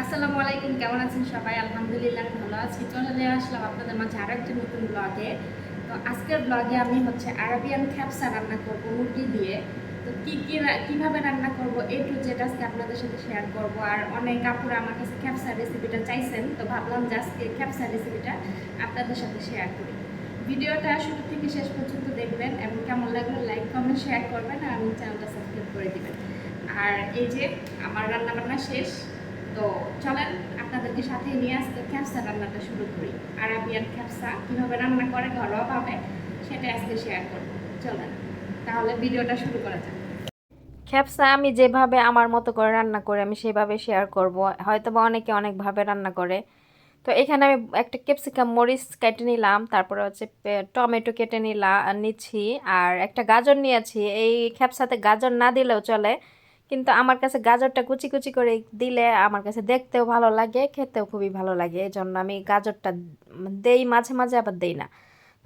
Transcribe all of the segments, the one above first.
আসসালামু আলাইকুম, কেমন আছেন সবাই? আলহামদুলিল্লাহ আমি ভালো আছি। চলে আসলাম আপনাদের মাঝে আরো একটা নতুন ব্লগে। তো আজকের ব্লগে আমি আরাবিয়ান খ্যাপসা রান্না করব মুরগি দিয়ে। তো কিভাবে রান্না করব এ টু জেড আজকে আপনাদের সাথে শেয়ার করব। আর অনেক আপুরা আমার কাছে খ্যাপসার রেসিপিটা চাইছেন, তো ভাবলাম যে আজকে খ্যাপসার রেসিপিটা আপনাদের সাথে শেয়ার করি। ভিডিওটা শুরু থেকে শেষ পর্যন্ত দেখবেন এবং কেমন লাগলো লাইক কমেন্ট শেয়ার করবেন আর আমার চ্যানেলটা সাবস্ক্রাইব করে দিবেন। আর এই যে আমার রান্নাবান্না শেষ, তো চলেন আপনাদেরকে সাথে নিয়ে আজকে খ্যাপসা রান্নাটা শুরু করি। আরাবিয়ান খ্যাপসা কীভাবে রান্না করে ঘরোয়াভাবে সেটা আজকে শেয়ার করব। চলেন তাহলে ভিডিওটা শুরু করা যাক। খ্যাপসা আমি যেভাবে আমার মতো করে রান্না করে আমি সেভাবে শেয়ার করব। হয়তো বা অনেকে অনেকভাবে রান্না করে। তো এখানে আমি একটা ক্যাপসিকাম মরিচ কেটে নিলাম, তারপরে হচ্ছে টমেটো কেটে নিচ্ছি, আর একটা গাজর নিয়েছি। এই খ্যাপসাতে গাজর না দিলেও চলে, কিন্তু আমার কাছে গাজরটা কুচি কুচি করে দিলে আমার কাছে দেখতেও ভালো লাগে, খেতেও খুবই ভালো লাগে। এই জন্য আমি গাজরটা দেই মাঝে মাঝে, আবার দেই না।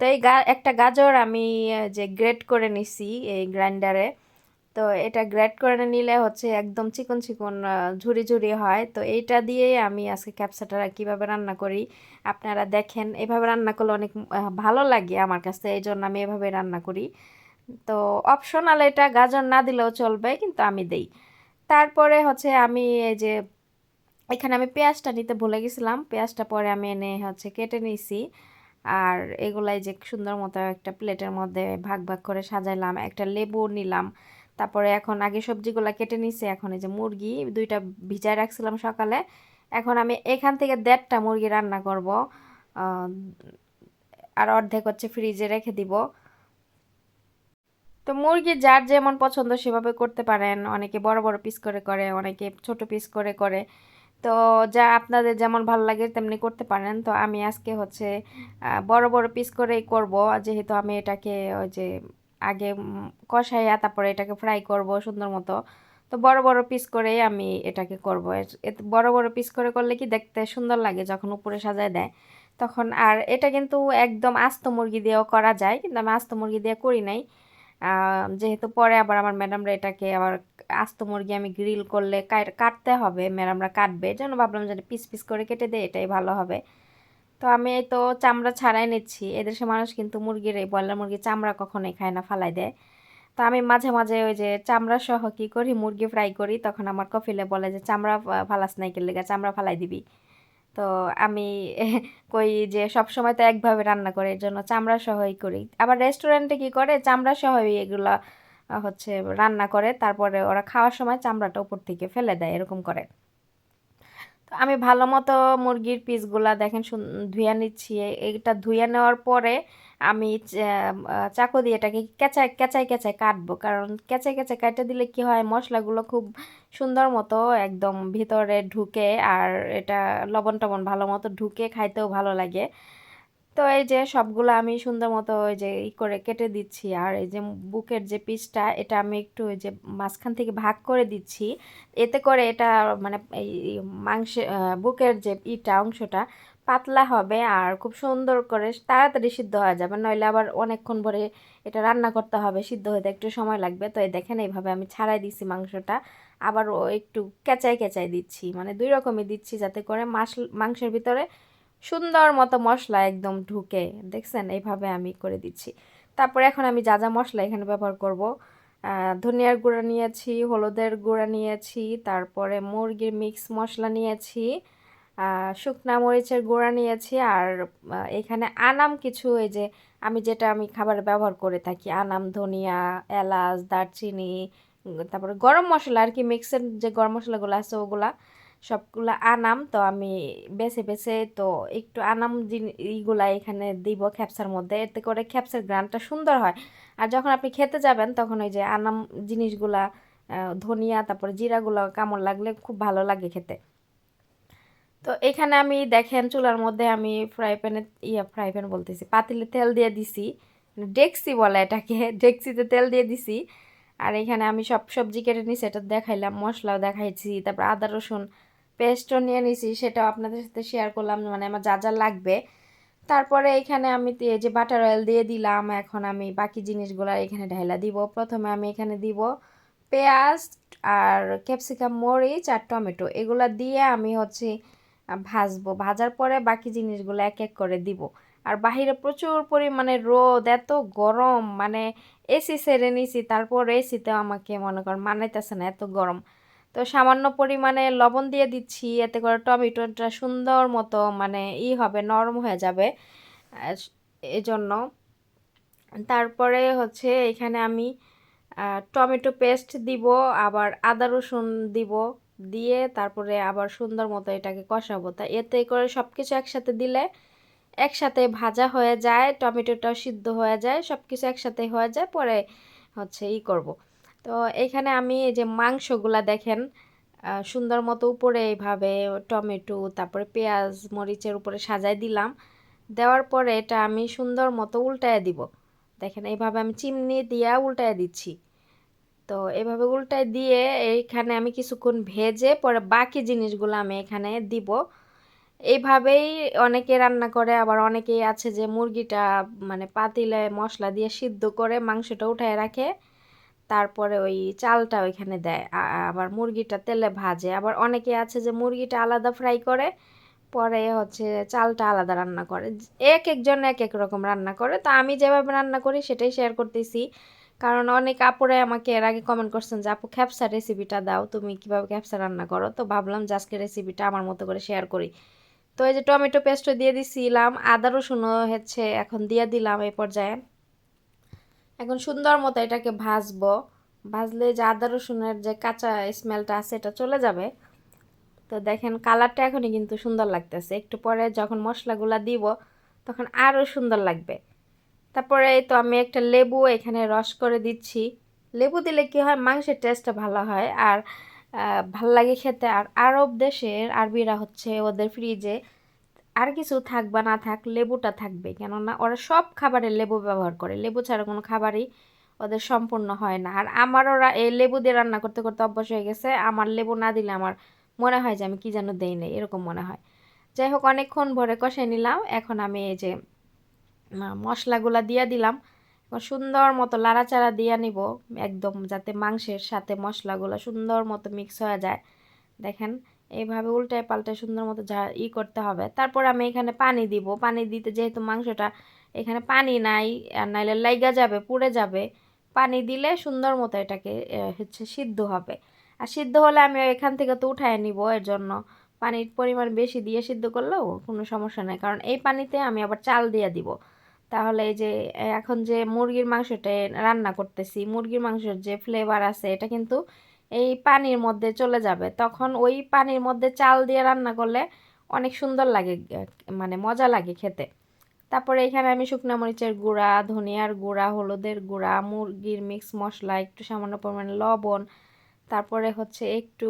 তো এই একটা গাজর আমি যে গ্রেট করে নিছি এই গ্রাইন্ডারে। তো এটা গ্রেট করে নিলে হচ্ছে একদম চিকন চিকন ঝুরি ঝুরি হয়। তো এইটা দিয়েই আমি আজকে ক্যাপসাটা কিভাবে রান্না করি আপনারা দেখেন। এভাবে রান্না করলে অনেক ভালো লাগে আমার কাছে, এই জন্য আমি এভাবে রান্না করি। তো অপশনাল, এটা গাজর না দিলেও চলবে, কিন্তু আমি দেই। তারপরে হচ্ছে আমি এই যে এখানে আমি পেঁয়াজটা নিতে ভুলে গেছিলাম, পেঁয়াজটা পরে আমি এনে হচ্ছে কেটে নিয়েছি। আর এগুলাই যে সুন্দর মতো একটা প্লেটের মধ্যে ভাগ ভাগ করে সাজাইলাম, একটা লেবু নিলাম। তারপরে এখন আগে সবজিগুলো কেটে নিছি, এখন এই যে মুরগি দুইটা ভিজায় রাখছিলাম সকালে। এখন আমি এখান থেকে 1.5টা মুরগি রান্না করব, আহ, আর অর্ধেক হচ্ছে ফ্রিজে রেখে দিব। তো মুরগি যার যেমন পছন্দ সেভাবে করতে পারেন, অনেকে বড় বড় পিস করে করে, অনেকে ছোট পিস করে করে। তো যা আপনাদের যেমন ভালো লাগে তেমনি করতে পারেন। তো আমি আজকে হচ্ছে বড় বড় পিস করেই করব, যেহেতু আমি এটাকে ওই যে আগে কষাইয়া তারপরে এটাকে ফ্রাই করব সুন্দর মতো। তো বড় বড় পিস করেই আমি এটাকে করব। বড় বড় পিস করে করলে কি দেখতে সুন্দর লাগে যখন উপরে সাজায় দেয় তখন। আর এটা কিন্তু একদম আস্ত মুরগি দিয়েও করা যায়, কিন্তু আমি আস্ত মুরগি দিয়ে করি নাই। যেহেতু পরে আবার আমার ম্যাডামরা এটাকে আবার আস্ত মুরগি আমি গ্রিল করলে কাটতে হবে, ম্যাডামরা কাটবে, এই জন্য ভাবলাম যে পিস পিস করে কেটে দেয়, এটাই ভালো হবে। তো আমি এই তো চামড়া ছাড়াই নিচ্ছি। এদেশে মানুষ কিন্তু মুরগির, এই ব্রয়লার মুরগির চামড়া কখনোই খায় না, ফালাই দেয়। তো আমি মাঝে মাঝে ওই যে চামড়া সহ কি করি, মুরগি ফ্রাই করি, তখন আমার কফিলে বলে যে চামড়া ফালাস নাই কেলে, চামড়া ফালাই দিবি। তো আমি কই যে সব সময় তো একভাবে রান্না করে, এর জন্য চামড়া সহই করি। আবার রেস্টুরেন্টে কি করে, চামড়া সহই এগুলা হচ্ছে রান্না করে, তারপরে ওরা খাওয়ার সময় চামড়াটা উপর থেকে ফেলে দেয়, এরকম করে। তো আমি ভালো মতো মুরগির পিসগুলা দেখেন ধুয়ে নিচ্ছি। এটা ধুয়ে নেওয়ার পরে আমি চাকু দিয়ে এটাকে কেচায় কেচায় কেচায় কাটবো, কারণ কেচায় কেচায় কাটতে দিলে কি হয়, মশলাগুলো খুব সুন্দর মতো একদম ভিতরে ঢুকে, আর এটা লবণ টবণ ভালো মতো ঢুকে খাইতেও ভালো লাগে। তো এই যে সবগুলো আমি সুন্দর মতো ওই যে করে কেটে দিচ্ছি। আর এই যে বুকের যে পিসটা, এটা আমি একটু ওই যে মাঝখান থেকে ভাগ করে দিচ্ছি। এতে করে এটা মানে এই মাংসের বুকের যে অংশটা পাতলা হবে, আর খুব সুন্দর করে তাড়াতাড়ি সিদ্ধ হয়ে যাবে। নইলে আবার অনেকক্ষণ ধরে এটা রান্না করতে হবে, সিদ্ধ হতে একটু সময় লাগবে। তো এই দেখেন এইভাবে আমি ছাড়াই দিচ্ছি মাংসটা। আবার একটু কেচাই কেচাই দিচ্ছি, মানে দুই রকমই দিচ্ছি, যাতে করে মাংসের ভিতরে সুন্দর মতো মশলা একদম ঢুকে। দেখছেন, এইভাবে আমি করে দিচ্ছি। তারপরে এখন আমি যা যা মশলা এখানে ব্যবহার করব, ধনিয়ার গুঁড়া নিয়েছি, হলুদের গুঁড়া নিয়েছি, তারপরে মুরগির মিক্স মশলা নিয়েছি, শুকনা মরিচের গুঁড়া নিয়েছি, আর এখানে আনাম কিছু, এই যে আমি খাবারে ব্যবহার করে থাকি, আনাম, ধনিয়া, এলাচ, দারচিনি, তারপরে গরম মশলা আর কি, মিক্সের যে গরম মশলাগুলো আছে ওগুলা সবগুলা আনাম। তো আমি বেছে বেছে তো একটু আনাম ইগুলা এখানে দিব খ্যাপসার মধ্যে, এতে করে খ্যাপসার গ্রানটা সুন্দর হয়। আর যখন আপনি খেতে যাবেন তখন ওই যে আনাম জিনিসগুলা, ধনিয়া তারপরে জিরাগুলো কামড় লাগলে খুব ভালো লাগে খেতে। তো এখানে আমি দেখেন চুলার মধ্যে আমি ফ্রাই প্যান বলতেছি, পাতিলে তেল দিয়ে দিছি, ডেকসি বলে এটাকে, ডেকসিতে তেল দিয়ে দিছি। আর এখানে আমি সব সবজি কেটে নিছি, এটা দেখাইলাম, মশলাও দেখাইছি, তারপর আদা রসুন পেস্টও নিয়ে নিছি, সেটাও আপনাদের সাথে শেয়ার করলাম, মানে আমার যা যা লাগবে। তারপরে এখানে আমি এই যে বাটার অয়েল দিয়ে দিলাম। এখন আমি বাকি জিনিসগুলো এখানে ঢাইলা দিব। প্রথমে আমি এখানে দিব পেঁয়াজ আর ক্যাপসিকাম, মরিচ আর টমেটো এগুলা দিয়ে আমি হচ্ছে ভাজবো। ভাজার পরে বাকি জিনিসগুলো এক এক করে দিব। আর বাহিরে প্রচুর পরিমাণে রোদ, এত গরম, মানে এসি ছেড়ে নিছি, তারপর এসিতেও আমাকে মনে করেন মানাইতেছে না, এত গরম। তো সামান্য পরিমাণে লবণ দিয়ে দিচ্ছি, এতে করে টমেটোটা সুন্দর মতো মানে হবে, নরম হয়ে যাবে। এজন্য তারপরে হচ্ছে এখানে আমি টমেটো পেস্ট দিব, আবার আদা রসুন দিব, দিয়ে তারপরে আবার সুন্দর মতো এটাকে কষাবো। তা এতে করে সব কিছু একসাথে দিলে একসাথে ভাজা হয়ে যায়, টমেটোটাও সিদ্ধ হয়ে যায়, সব কিছু একসাথে হয়ে যায়, পরে হচ্ছে করব। তো এখানে আমি এই যে মাংসগুলা দেখেন সুন্দর মতো উপরে এইভাবে টমেটো তারপরে পেঁয়াজ মরিচের উপরে সাজাই দিলাম। দেওয়ার পরে এটা আমি সুন্দর মতো উল্টায় দিব। দেখেন এইভাবে আমি চিমনি দিয়া উল্টায় দিচ্ছি। তো এভাবে উল্টায় দিয়ে এইখানে আমি কিছুক্ষণ ভেজে পরে বাকি জিনিসগুলো আমি এখানে দিব। এইভাবেই অনেকে রান্না করে, আবার অনেকেই আছে যে মুরগিটা মানে পাতিলে মশলা দিয়ে সিদ্ধ করে মাংসটা উঠায় রাখে, তারপরে ওই চালটা ওইখানে দেয়, আবার মুরগিটা তেলে ভাজে। আবার অনেকে আছে যে মুরগিটা আলাদা ফ্রাই করে, পরে হচ্ছে চালটা আলাদা রান্না করে। এক একজন এক এক রকম রান্না করে, তো আমি যেভাবে রান্না করি সেটাই শেয়ার করতেছি। কারণ অনেক আপুরাই আমাকে এর আগে কমেন্ট করছেন যে আপু খ্যাপসা রেসিপিটা দাও, তুমি কিভাবে খ্যাপসা রান্না করো। তো ভাবলাম যে আজকে রেসিপিটা আমার মতো করে শেয়ার করি। তো এই যে টমেটো পেস্টও দিয়ে দিছিলাম, আদা রসুনও হচ্ছে এখন দিয়ে দিলাম এই পর্যায়ে। এখন সুন্দর মতো এটাকে ভাজবো। ভাজলে যে আদা রসুনের যে কাঁচা স্মেলটা আছে এটা চলে যাবে। তো দেখেন কালারটা এখনই কিন্তু সুন্দর লাগতেছে, একটু পরে যখন মশলাগুলা দিব তখন আরও সুন্দর লাগবে। তারপরে এই তো আমি একটা লেবু এখানে রস করে দিচ্ছি। লেবু দিলে কি হয়, মাংসের টেস্টটা ভালো হয় আর ভাল লাগে খেতে। আর আরব দেশের আরবিরা হচ্ছে ওদের ফ্রিজে আর কিছু থাক বা না থাক লেবুটা থাকবে, কেননা ওরা সব খাবারে লেবু ব্যবহার করে, লেবু ছাড়া কোনো খাবারই ওদের সম্পূর্ণ হয় না। আর আমার ওরা এই লেবু দিয়ে রান্না করতে করতে অভ্যাস হয়ে গেছে, আমার লেবু না দিলে আমার মনে হয় যে আমি কি যেন দেই নাই, এরকম মনে হয়। যাই হোক, অনেকক্ষণ ভরে কষাই নিলাম। এখন আমি এই যে মশলাগুলা দিয়ে দিলাম, সুন্দর মতো লাড়াচাড়া দিয়ে নিব একদম, যাতে মাংসের সাথে মশলাগুলো সুন্দর মতো মিক্স হয়ে যায়। দেখেন এইভাবে উল্টায় পাল্টায় সুন্দর মতো করতে হবে। তারপর আমি এখানে পানি দিব। পানি দিতে যেহেতু মাংসটা এখানে পানি নাই, আর নাইলে লাইগা যাবে, পুড়ে যাবে। পানি দিলে সুন্দর মতো এটাকে হচ্ছে সিদ্ধ হবে। আর সিদ্ধ হলে আমি এখান থেকে তো উঠায় নিব, এর জন্য পানির পরিমাণ বেশি দিয়ে সিদ্ধ করলেও কোনো সমস্যা নেই, কারণ এই পানিতে আমি আবার চাল দিয়ে দিব। তাহলে এই যে এখন যে মুরগির মাংসটা রান্না করতেছি, মুরগির মাংসের যে ফ্লেভার আছে এটা কিন্তু এই পানির মধ্যে চলে যাবে। তখন ওই পানির মধ্যে চাল দিয়ে রান্না করলে অনেক সুন্দর লাগে, মানে মজা লাগে খেতে। তারপরে এখানে আমি শুকনো মরিচের গুঁড়া, ধনিয়ার গুঁড়া, হলুদের গুঁড়া, মুরগির মিক্স মশলা, একটু সামান্য পরিমাণে লবণ, তারপরে হচ্ছে একটু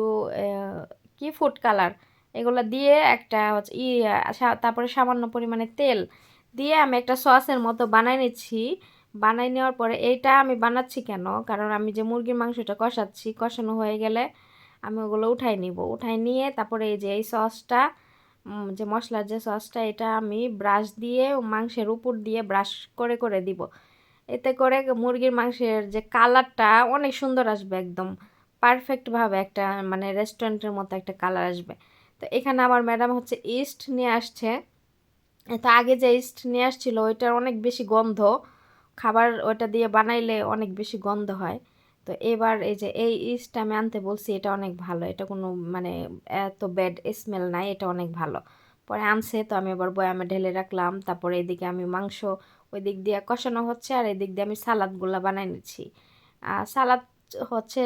কি ফুড কালার, এগুলো দিয়ে একটা হচ্ছে তারপরে সামান্য পরিমাণে তেল দিয়ে আমি একটা সসের মতো বানাই নিচ্ছি। বানাই নেওয়ার পরে এইটা আমি বানাচ্ছি কেন, কারণ আমি যে মুরগির মাংসটা কষাচ্ছি, কষানো হয়ে গেলে আমি ওগুলো উঠাই নিব। উঠাই নিয়ে তারপরে এই যে এই সসটা, যে মশলার যে সসটা, এটা আমি ব্রাশ দিয়ে মাংসের উপর দিয়ে ব্রাশ করে করে দিব। এতে করে মুরগির মাংসের যে কালারটা অনেক সুন্দর আসবে, একদম পারফেক্টভাবে একটা মানে রেস্টুরেন্টের মতো একটা কালার আসবে। তো এখানে আমার ম্যাডাম হচ্ছে ইস্ট নিয়ে আসছে। তো আগে যে ইস্ট নিয়ে আসছিল ওইটার অনেক বেশি গন্ধ, খাবার ওইটা দিয়ে বানাইলে অনেক বেশি গন্ধ হয়। তো এবার এই যে এই ইস্টটা আমি আনতে বলছি, এটা অনেক ভালো, এটা কোনো মানে এত ব্যাড স্মেল নাই, এটা অনেক ভালো। পরে আনছে, তো আমি আবার বয়ামে ঢেলে রাখলাম। তারপরে এদিকে আমি মাংস ওই দিক দিয়ে কষানো হচ্ছে, আর এদিক দিয়ে আমি সালাদগুলো বানাই নিচ্ছি। সালাদ হচ্ছে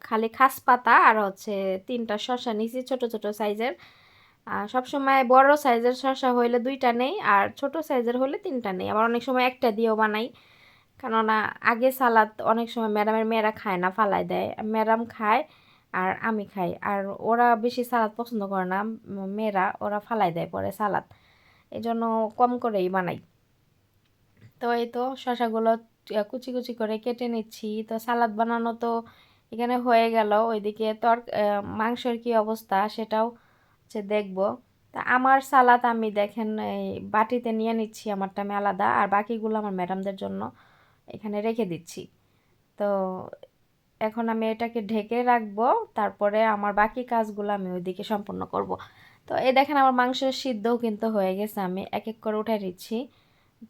খালি খাস পাতা আর হচ্ছে 3টা শসা নিয়েছি ছোট ছোট সাইজের। সবসময় বড় সাইজের শসা হইলে 2টা নেই, আর ছোট সাইজের হলে 3টা নেই। আবার অনেক সময় একটা দিয়েও বানাই, কেননা আগে সালাদ অনেক সময় ম্যাডামের মেয়েরা খায় না, ফালাই দেয়। ম্যাডাম খায় আর আমি খাই, আর ওরা বেশি সালাদ পছন্দ করে না, মেয়েরা, ওরা ফালাই দেয় পরে সালাদ, এই জন্য কম করেই বানাই। তো এই তো শসাগুলো কুচি কুচি করে কেটে নিচ্ছি। তো সালাদ বানানো তো এখানে হয়ে গেল, ওইদিকে মাংসের কি অবস্থা সেটাও হচ্ছে দেখবো। তা আমার সালাদ আমি দেখেন এই বাটিতে নিয়ে নিচ্ছি, আমারটা আমি আলাদা, আর বাকিগুলো আমার ম্যাডামদের জন্য এখানে রেখে দিচ্ছি। তো এখন আমি এটাকে ঢেকে রাখবো, তারপরে আমার বাকি কাজগুলো আমি ওইদিকে সম্পূর্ণ করব। তো এই দেখেন আমার মাংস সিদ্ধও কিন্তু হয়ে গেছে, আমি এক এক করে উঠাই নিচ্ছি।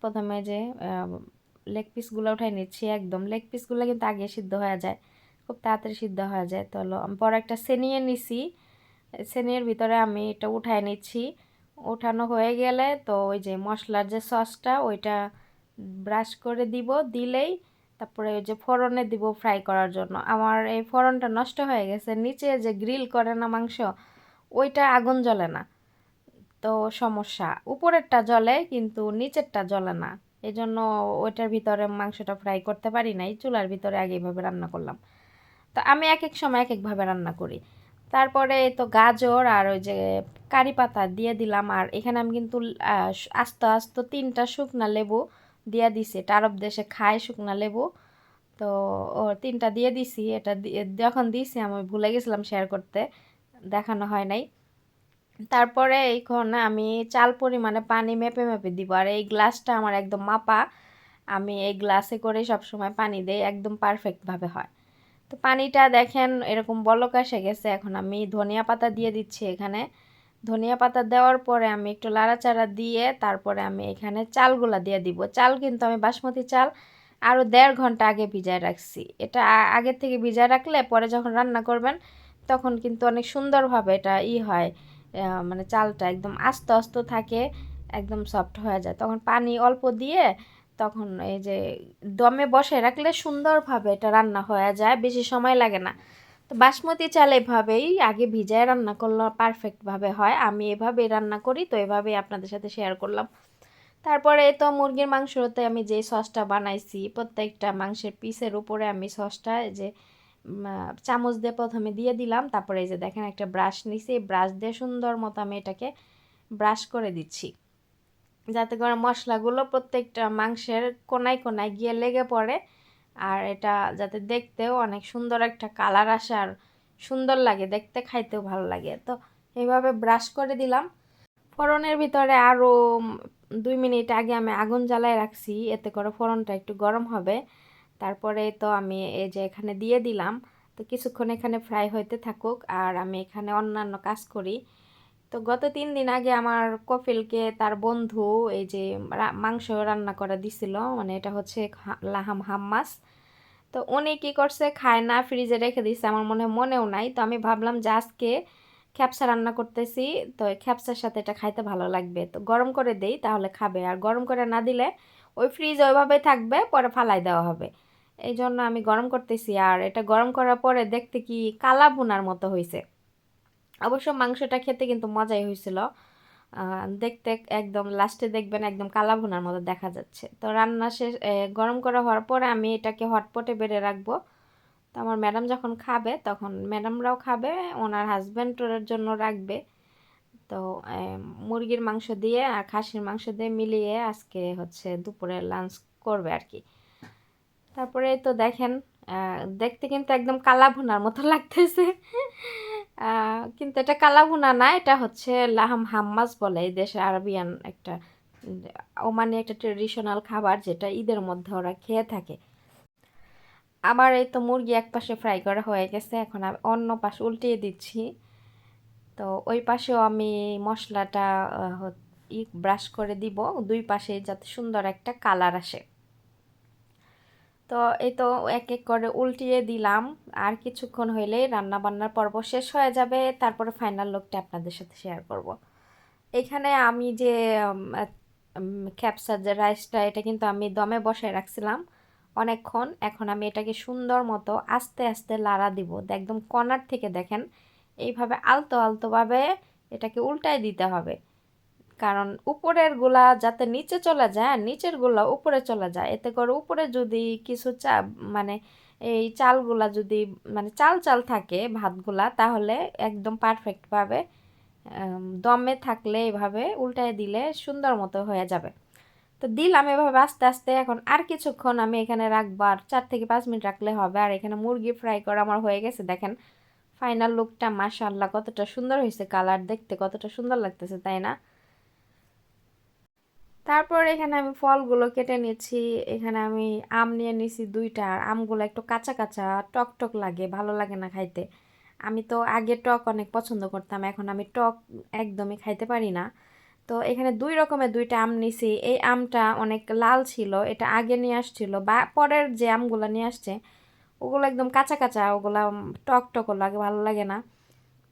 প্রথমে যে লেগ পিসগুলো উঠাই নিচ্ছি, একদম লেগ পিসগুলো কিন্তু আগে সিদ্ধ হয়ে যায়, খুব তাড়াতাড়ি সিদ্ধ হয়ে যায়। তো হলো আমি পরে একটা সেনিয়ে নিছি, সেনির ভিতরে আমি এটা উঠাই নিচ্ছি। ওঠানো হয়ে গেলে তো ওই যে মশলার যে সসটা ওইটা ব্রাশ করে দিব, দিলেই তারপরে ওই যে ফোড়নে দিব ফ্রাই করার জন্য। আমার এই ফোড়নটা নষ্ট হয়ে গেছে, নিচে যে গ্রিল করে না মাংস, ওইটা আগুন জ্বলে না, তো সমস্যা। উপরেরটা জ্বলে কিন্তু নিচেরটা জ্বলে না, এই জন্য ওইটার ভিতরে মাংসটা ফ্রাই করতে পারি নাই, চুলার ভিতরে আগে এইভাবে রান্না করলাম। তো আমি এক এক সময় এক একভাবে রান্না করি। তারপরে তো গাজর আর ওই যে কারি পাতা দিয়ে দিলাম, আর এখানে আমি কিন্তু আস্ত আস্ত 3টা শুকনা লেবু দিয়ে দিছি, এটা আরব দেশে খায় শুকনা লেবু। তো ও 3টা দিয়ে দিছি, এটা যখন দিছি আমি ভুলে গেছিলাম শেয়ার করতে, দেখানো হয় নাই। তারপরে এইখন আমি চাল পরিমাণে পানি মেপে মেপে দিব, আর এই গ্লাসটা আমার একদম মাপা, আমি এই গ্লাসে করে সব সময় পানি দেই, একদম পারফেক্টভাবে হয়। তো পানিটা দেখেন এরকম বলক এসে গেছে, এখন আমি ধনিয়া পাতা দিয়ে দিচ্ছি এখানে। ধনিয়া পাতা দেওয়ার পরে আমি একটু লাড়াচাড়া দিয়ে তারপরে আমি এখানে চালগুলা দিয়ে দিব। চাল কিন্তু আমি বাসমতি চাল আরও 1.5 ঘন্টা আগে ভিজায় রাখছি। এটা আগের থেকে ভিজায় রাখলে পরে যখন রান্না করবেন তখন কিন্তু অনেক সুন্দরভাবে এটা হয়, মানে চালটা একদম আস্ত আস্ত থাকে, একদম সফট হয়ে যায়। তখন পানি অল্প দিয়ে তখন এই যে দমে বসে রাখলে সুন্দরভাবে এটা রান্না হয়ে যায়, বেশি সময় লাগে না। তো বাসমতি চাল এভাবেই আগে ভিজায় রান্না করলে পারফেক্টভাবে হয়, আমি এভাবেই রান্না করি, তো এভাবেই আপনাদের সাথে শেয়ার করলাম। তারপরে তো মুরগির মাংসতে আমি যে সসটা বানাইছি, প্রত্যেকটা মাংসের পিসের উপরে আমি সসটা যে চামচ দিয়ে প্রথমে দিয়ে দিলাম, তারপরে এই যে দেখেন একটা ব্রাশ নিছি, ব্রাশ দিয়ে সুন্দর মতো আমি এটাকে ব্রাশ করে দিচ্ছি, যাতে করে মশলাগুলো প্রত্যেকটা মাংসের কোনায় কোনায় গিয়ে লেগে পড়ে, আর এটা যাতে দেখতেও অনেক সুন্দর একটা কালার আসে, আর সুন্দর লাগে দেখতে, খাইতেও ভালো লাগে। তো এইভাবে ব্রাশ করে দিলাম। ফোড়নের ভিতরে আরও 2 মিনিট আগে আমি আগুন জ্বালায় রাখছি, এতে করে ফোড়নটা একটু গরম হবে। তারপরে তো আমি এই যে এখানে দিয়ে দিলাম, তো কিছুক্ষণ এখানে ফ্রাই হইতে থাকুক, আর আমি এখানে অন্যান্য কাজ করি। তো গত 3 দিন আগে আমার কফিলকে তার বন্ধু এই যে মাংস রান্না করে দিছিল, মানে এটা হচ্ছে লাহাম হাম্মাস। তো উনি কি করছে, খায় না, ফ্রিজে রেখে দিচ্ছে, আমার মনেও নাই। তো আমি ভাবলাম যে আজকে খ্যাপসা রান্না করতেছি, তো খ্যাপসার সাথে এটা খাইতে ভালো লাগবে, তো গরম করে দেই তাহলে খাবে, আর গরম করে না দিলে ওই ফ্রিজ ওইভাবে থাকবে, পরে ফালাই দেওয়া হবে। এই জন্য আমি গরম করতেছি, আর এটা গরম করার পরে দেখতে কি কালা ভুনার মতো হয়েছে। অবশ্য মাংসটা খেতে কিন্তু মজাই হয়েছিল, দেখতে একদম লাস্টে দেখবেন একদম কালা ভুনার মতো দেখা যাচ্ছে। তো রান্না শেষ, গরম করা হওয়ার পরে আমি এটাকে হটপটে বেড়ে রাখবো। তো আমার ম্যাডাম যখন খাবে তখন ম্যাডামরাও খাবে, ওনার হাজব্যান্ডের জন্য রাখবে। তো মুরগির মাংস দিয়ে আর খাসির মাংস দিয়ে মিলিয়ে আজকে হচ্ছে দুপুরে লাঞ্চ করবে আর কি। তারপরে তো দেখেন দেখতে কিন্তু একদম কালা ভুনার মতো লাগতেছে, কিন্তু এটা কালা ভুনা না, এটা হচ্ছে লাহাম হাম্মাস বলে, এই দেশে আরবিয়ান একটা ওমানি একটা ট্রেডিশনাল খাবার, যেটা ঈদের মধ্যে ওরা খেয়ে থাকে। আমার এই তো মুরগি এক পাশে ফ্রাই করা হয়ে গেছে, এখন আমি অন্য পাশে উল্টিয়ে দিচ্ছি। তো ওই পাশেও আমি মশলাটা ব্রাশ করে দিব, দুই পাশে যাতে সুন্দর একটা কালার আসে। তো এই তো এক এক করে উল্টিয়ে দিলাম, আর কিছুক্ষণ হইলেই রান্না বান্নার পর্ব শেষ হয়ে যাবে, তারপরে ফাইনাল লুকটা আপনাদের সাথে শেয়ার করব। এখানে আমি যে খ্যাপসার যে রাইসটা, এটা কিন্তু আমি দমে বসায় রাখছিলাম অনেকক্ষণ, এখন আমি এটাকে সুন্দর মতো আস্তে আস্তে লাড়া দিব, একদম কর্নার থেকে দেখেন এইভাবে আলতো আলতোভাবে এটাকে উল্টায় দিতে হবে, কারণ উপরের গুলা যাতে নিচে চলে যায় আর নিচের গুলা উপরে চলে যায়, এতে করে উপরে যদি কিছু মানে এই চালগুলা যদি মানে চাল চাল থাকে ভাতগুলা, তাহলে একদম পারফেক্টভাবে দমে থাকলে এভাবে উল্টায় দিলে সুন্দর মতো হয়ে যাবে। তো দিলাম এভাবে আস্তে আস্তে, এখন আর কিছুক্ষণ আমি এখানে রাখবো, আর 4 থেকে 5 মিনিট রাখলে হবে। আর এখানে মুরগি ফ্রাই করা আমার হয়ে গেছে, দেখেন ফাইনাল লুকটা মাশাআল্লাহ কতটা সুন্দর হয়েছে, কালার দেখতে কতটা সুন্দর লাগতেছে, তাই না? তারপর এখানে আমি ফলগুলো কেটে নিচ্ছি। এখানে আমি আম নিয়ে নিছি 2টা। আর আমগুলো একটু কাঁচা কাঁচা টক টক লাগে, ভালো লাগে না খাইতে। আমি তো আগে টক অনেক পছন্দ করতাম, এখন আমি টক একদমই খাইতে পারি না। তো এখানে 2 রকমের 2টা আম নিছি। এই আমটা অনেক লাল ছিল, এটা আগে নিয়ে আসছিল, বা পরের যে আমগুলো নিয়ে আসছে ওগুলো একদম কাঁচা কাঁচা, ওগুলো টক টক লাগে, ভালো লাগে না।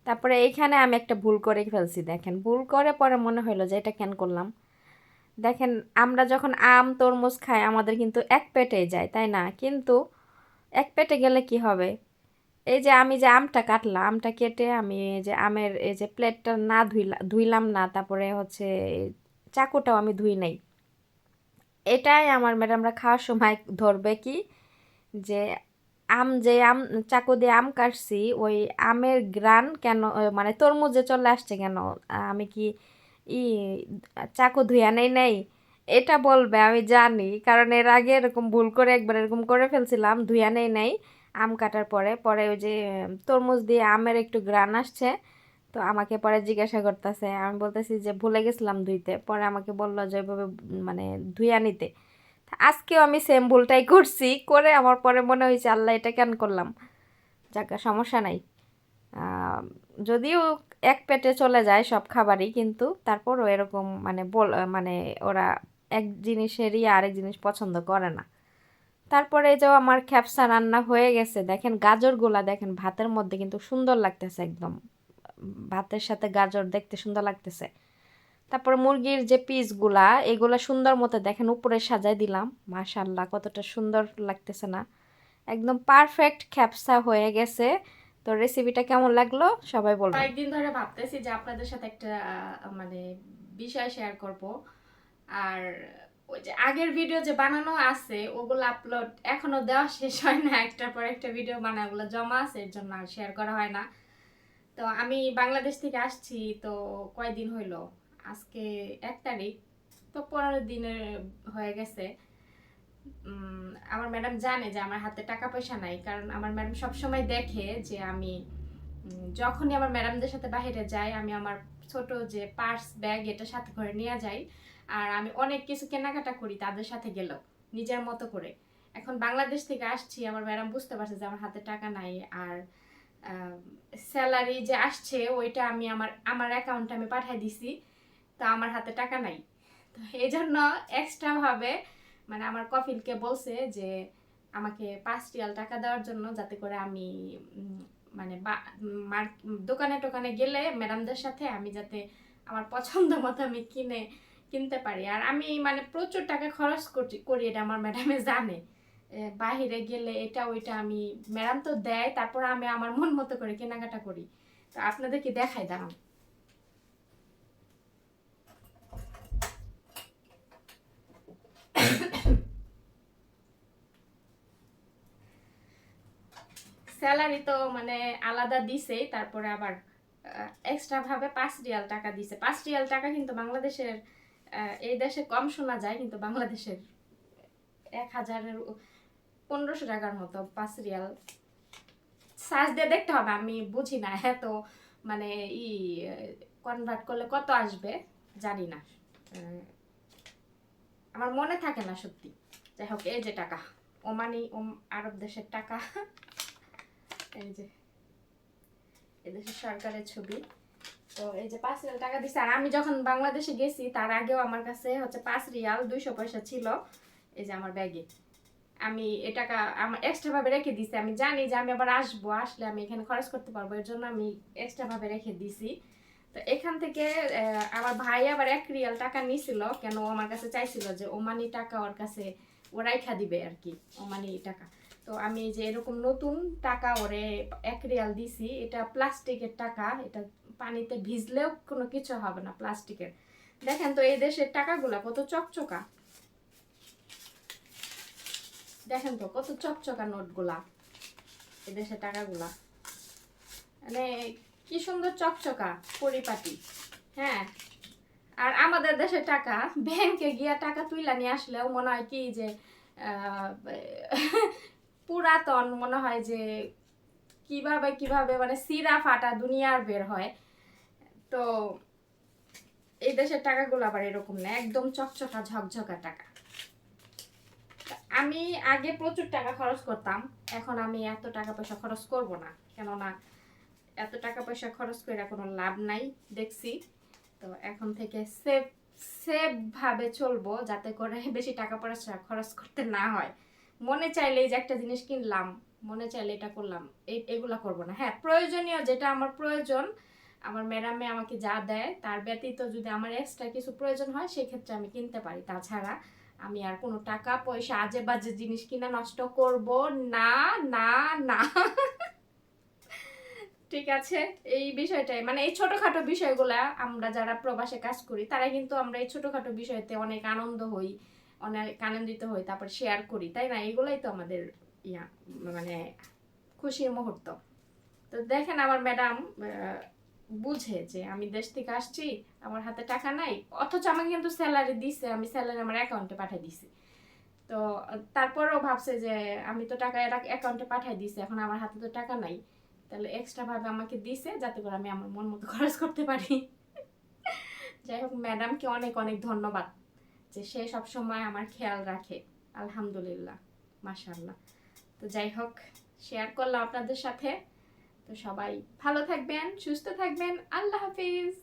তারপরে এইখানে আমি একটা ভুল করে ফেলছি, দেখেন ভুল করে পরে মনে হলো যে এটা কেন করলাম। দেখেন, আমরা যখন আম তরমুজ খাই আমাদের কিন্তু এক পেটে যায়, তাই না? কিন্তু এক পেটে গেলে কি হবে? এই যে আমি যে আমটা কাটলাম, আমটা কেটে আমি এই যে আমের এই যে প্লেটটা না ধুইলাম না, তারপরে হচ্ছে চাকুটাও আমি ধুই নাই। এটাই আমার ম্যাডামরা খাওয়ার সময় ধরবে কি, যে আম চাকু দিয়ে আম কাটছি, ওই আমের গ্রান কেন, মানে তরমুজে চলে আসছে কেন? আমি কি ই চাকু ধুইয়া নেই নাই, এটা বলবে, আমি জানি। কারণ এর আগে এরকম ভুল করে একবার এরকম করে ফেলছিলাম, ধুইয়া নেই নাই আম কাটার পরে। পরে ওই যে তরমুজ দিয়ে আমের একটু গ্রান আসছে, তো আমাকে পরে জিজ্ঞাসা করতেছে, আমি বলতেছি যে ভুলে গেছিলাম ধুইতে। পরে আমাকে বললো যে ওইভাবে মানে ধুইয়া নিতে। আজকেও আমি সেম ভুলটাই করছি, করে আমার পরে মনে হয়েছে আল্লাহ এটা কেন করলাম। যাক, সমস্যা নাই। আহ, যদিও এক পেটে চলে যায় সব খাবারই, কিন্তু তারপরও এরকম মানে মানে ওরা এক জিনিসেরই আরেক জিনিস পছন্দ করে না। তারপরে এই যে আমার খ্যাপসা রান্না হয়ে গেছে। দেখেন গাজরগুলা, দেখেন ভাতের মধ্যে কিন্তু সুন্দর লাগতেছে একদম, ভাতের সাথে গাজর দেখতে সুন্দর লাগতেছে। তারপর মুরগির যে পিসগুলা, এগুলা সুন্দর মতো দেখেন উপরে সাজাই দিলাম। মাশাআল্লাহ, কতটা সুন্দর লাগতেছে না? একদম পারফেক্ট খ্যাপসা হয়ে গেছে। তো রেসিপিটা কেমন লাগলো সবাই বলবেন। কয়েকদিন ধরে ভাবতেছি যে আপনাদের সাথে একটা মানে বিষয় শেয়ার করব। আর ওই যে আগের ভিডিও যে বানানো আছে ওগুলো আপলোড এখনো দেওয়া শেষ হয় না, একটার পর একটা ভিডিও বানায় ওগুলো জমা আছে, এর জন্য আর শেয়ার করা হয় না। তো আমি বাংলাদেশ থেকে আসছি, তো কয়দিন হইলো, আজকে 1 তারিখ, তো 15 দিনের হয়ে গেছে। আমার ম্যাডাম জানে যে আমার হাতে টাকা পয়সা নাই, কারণ আমার ম্যাডাম সবসময় দেখে যে আমি যখনই আমার ম্যাডামদের সাথে বাইরে যাই আমি আমার ছোট যে পার্স ব্যাগ এটা সাথে করে নিয়ে যাই। আর আমি অনেক কিছু কেনাকাটা করি তাদের সাথে গেলেও, নিজের মতো করে। এখন বাংলাদেশ থেকে আসছি, আমার ম্যাডাম বুঝতে পারছে যে আমার হাতে টাকা নাই। আর স্যালারি যে আসছে ওইটা আমি আমার আমার অ্যাকাউন্টে আমি পাঠিয়ে দিছি, তো আমার হাতে টাকা নাই। তো এই জন্য এক্সট্রা ভাবে মানে আমার কফিলকে বলছে যে আমাকে 5 রিয়াল টাকা দেওয়ার জন্য, যাতে করে আমি মানে দোকানে টোকানে গেলে ম্যাডামদের সাথে আমি যাতে আমার পছন্দ মতো আমি কিনতে পারি। আর আমি মানে প্রচুর টাকা খরচ করি, এটা আমার ম্যাডামে জানে। বাহিরে গেলে এটা ওইটা আমি, ম্যাডাম তো দেয়, তারপর আমি আমার মন মতো করে কেনাকাটা করি। তো আপনাদেরকে দেখাই, দাঁড়ান। স্যালারি তো মানে আলাদা দিছেই, তারপরে আবার এক্সট্রা ভাবে 5 রিয়াল টাকা দিছে। 5 রিয়াল টাকা কিন্তু বাংলাদেশের, এই দেশে কম শোনা যায়, কিন্তু বাংলাদেশের 1,000-1,500 টাকার মতো 5 রিয়াল। সার্চ দিয়ে দেখতে হবে, আমি বুঝি না এত মানে ই কনভার্ট করলে কত আসবে জানি না, আমার মনে থাকে না সত্যি। যাই হোক, এই যে টাকা, ওমানি আরব দেশের টাকা, এই যে এদেশের সরকারের ছবি। তো এই যে 5 রিয়াল টাকা দিচ্ছে। আর আমি যখন বাংলাদেশে গেছি তার আগেও আমার কাছে হচ্ছে 5 রিয়াল 200 পয়সা ছিল এই যে আমার ব্যাগে। আমি এ টাকা আমার এক্সট্রা ভাবে রেখে দিছি, আমি জানি যে আমি আবার আসবো, আসলে আমি এখানে খরচ করতে পারবো, এর জন্য আমি এক্সট্রা ভাবে রেখে দিছি। তো এখান থেকে আমার ভাই আবার 1 রিয়াল টাকা নিছিল, কেন ও আমার কাছে চাইছিল যে ওমানি টাকা ওর কাছে ও রাইখা দিবে আর কি, ওমানি টাকা। তো আমি যে এরকম নতুন টাকা ওরে 1 রিয়াল দিছি, এটা প্লাস্টিকের টাকা, এটা পানিতে ভিজলেও কোনো কিছু হবে না, প্লাস্টিকের। দেখেন তো এই দেশের টাকাগুলা কত চকচকা, দেখেন তো কত চকচকা নোটগুলা, এই দেশের টাকাগুলা মানে কি সুন্দর চকচকা পরিপাটি। হ্যাঁ, আর আমাদের দেশের টাকা ব্যাংকে গিয়া টাকা তুইলা নিয়ে আসলেও মনে হয় কি যে পুরাতন, মনে হয় যে কিভাবে কিভাবে মানে সিরা ফাটা দুনিয়ার বের হয়। তো এই বিদেশের টাকাগুলো আবার এরকম না, একদম চকচকা ঝকঝকা টাকা। আমি আগে প্রচুর টাকা খরচ করতাম, এখন আমি এত টাকা পয়সা খরচ করব না, কেননা এত টাকা পয়সা খরচ করে কোনো লাভ নাই দেখছি। তো এখন থেকে সেফ সেফ ভাবে চলবো, যাতে করে বেশি টাকা পয়সা খরচ করতে না হয়। মনে চাইলে এই যে একটা জিনিস কিনলাম, মনে চাইলে এটা করলাম, এগুলা করব না। হ্যাঁ, প্রয়োজনীয় যেটা আমার প্রয়োজন, আমার ম্যাডামে আমাকে যা দেয় তার ব্যতীত যদি আমার এক্সট্রা কিছু প্রয়োজন হয় সেক্ষেত্রে আমি কিনতে পারি। তাছাড়া আমি আর কোনো টাকা পয়সা আজে বাজে জিনিস কিনা নষ্ট করব না, না, না। ঠিক আছে, এই বিষয়টাই মানে এই ছোটখাটো বিষয়গুলা আমরা যারা প্রবাসে কাজ করি তারা কিন্তু আমরা এই ছোটখাটো বিষয়তে অনেক আনন্দ হই, অনেক আনন্দিত হই, তারপর শেয়ার করি, তাই না? এগুলাই তো আমাদের ইয়া মানে খুশির মুহূর্ত। তো দেখেন আমার ম্যাডাম বুঝে যে আমি দেশ থেকে আসছি, আমার হাতে টাকা নাই, অথচ আমাকে কিন্তু স্যালারি দিছে, আমি স্যালারি আমার অ্যাকাউন্টে পাঠিয়ে দিছি। তো তারপরেও ভাবছে যে আমি তো টাকা অ্যাকাউন্টে পাঠিয়ে দিছি, এখন আমার হাতে তো টাকা নাই, তাহলে এক্সট্রা ভাবে আমাকে দিছে যাতে করে আমি আমার মন মতো খরচ করতে পারি। যাই হোক, ম্যাডামকে অনেক অনেক ধন্যবাদ যে সে সবসময় আমার খেয়াল রাখে। আলহামদুলিল্লাহ, মাশাআল্লাহ। তো যাই হোক, শেয়ার করলাম আপনাদের সাথে। তো সবাই ভালো থাকবেন, সুস্থ থাকবেন, আল্লাহ হাফিজ।